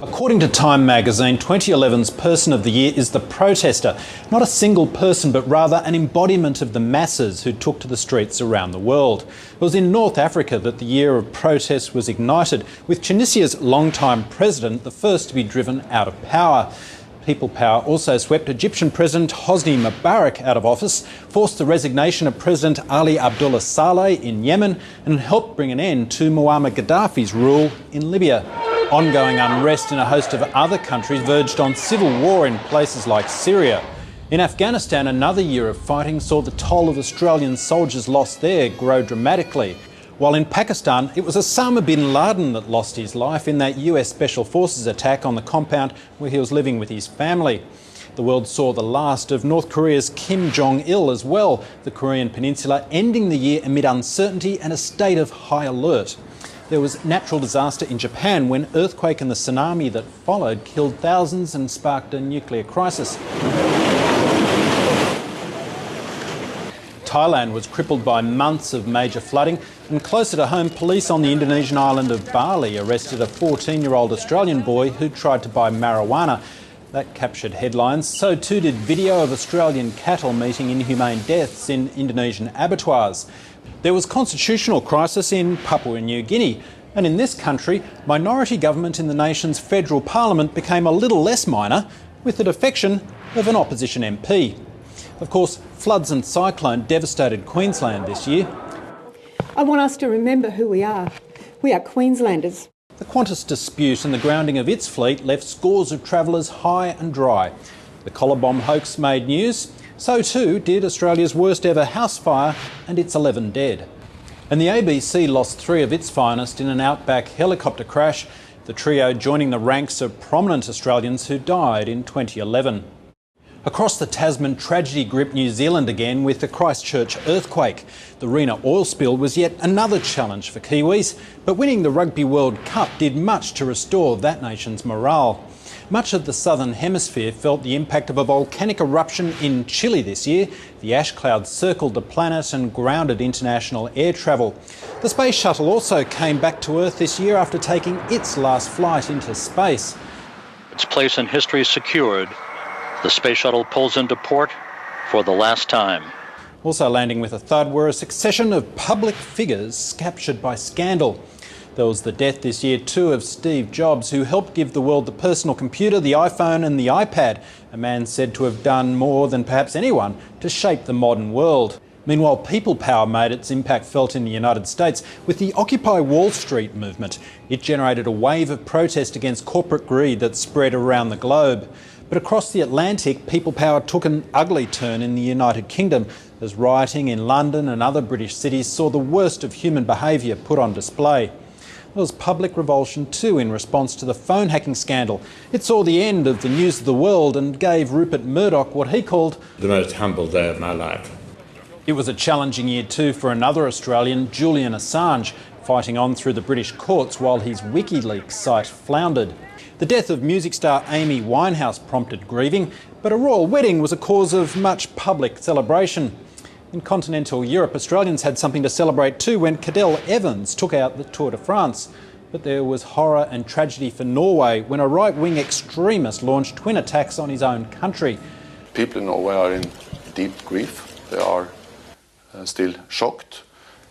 According to Time magazine, 2011's Person of the Year is the protester. Not a single person, but rather an embodiment of the masses who took to the streets around the world. It was in North Africa that the year of protest was ignited, with Tunisia's longtime president the first to be driven out of power. People power also swept Egyptian President Hosni Mubarak out of office, forced the resignation of President Ali Abdullah Saleh in Yemen, and helped bring an end to Muammar Gaddafi's rule in Libya. Ongoing unrest in a host of other countries verged on civil war in places like Syria. In Afghanistan, another year of fighting saw the toll of Australian soldiers lost there grow dramatically. While in Pakistan, it was Osama bin Laden that lost his life in that US Special Forces attack on the compound where he was living with his family. The world saw the last of North Korea's Kim Jong-il as well, the Korean peninsula ending the year amid uncertainty and a state of high alert. There was natural disaster in Japan when earthquake and the tsunami that followed killed thousands and sparked a nuclear crisis. Thailand was crippled by months of major flooding, and closer to home, police on the Indonesian island of Bali arrested a 14-year-old Australian boy who tried to buy marijuana. That captured headlines. So too did video of Australian cattle meeting inhumane deaths in Indonesian abattoirs. There was constitutional crisis in Papua New Guinea, and in this country, minority government in the nation's federal parliament became a little less minor with the defection of an opposition MP. Of course, floods and cyclone devastated Queensland this year. I want us to remember who we are. We are Queenslanders. The Qantas dispute and the grounding of its fleet left scores of travellers high and dry. The collar bomb hoax made news. So too did Australia's worst ever house fire and its 11 dead. And the ABC lost 3 of its finest in an outback helicopter crash, the trio joining the ranks of prominent Australians who died in 2011. Across the Tasman, tragedy gripped New Zealand again with the Christchurch earthquake. The Rena oil spill was yet another challenge for Kiwis, but winning the Rugby World Cup did much to restore that nation's morale. Much of the southern hemisphere felt the impact of a volcanic eruption in Chile this year. The ash cloud circled the planet and grounded international air travel. The space shuttle also came back to Earth this year after taking its last flight into space. Its place in history secured, the space shuttle pulls into port for the last time. Also landing with a thud were a succession of public figures captured by scandal. There was the death this year too of Steve Jobs, who helped give the world the personal computer, the iPhone and the iPad, a man said to have done more than perhaps anyone to shape the modern world. Meanwhile, people power made its impact felt in the United States with the Occupy Wall Street movement. It generated a wave of protest against corporate greed that spread around the globe. But across the Atlantic, people power took an ugly turn in the United Kingdom as rioting in London and other British cities saw the worst of human behaviour put on display. There was public revulsion too in response to the phone hacking scandal. It saw the end of the news of the world and gave Rupert Murdoch what he called the most humble day of my life. It was a challenging year too for another Australian, Julian Assange, fighting on through the British courts while his WikiLeaks site floundered. The death of music star Amy Winehouse prompted grieving, but a royal wedding was a cause of much public celebration. In continental Europe, Australians had something to celebrate too when Cadel Evans took out the Tour de France. But there was horror and tragedy for Norway when a right-wing extremist launched twin attacks on his own country. People in Norway are in deep grief. They are still shocked.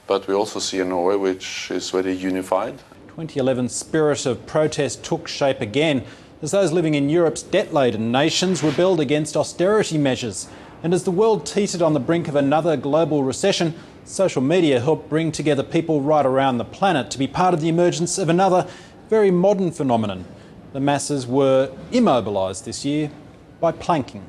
But we also see a Norway which is very unified. 2011's spirit of protest took shape again as those living in Europe's debt-laden nations rebelled against austerity measures. And as the world teetered on the brink of another global recession, social media helped bring together people right around the planet to be part of the emergence of another very modern phenomenon. The masses were immobilised this year by planking.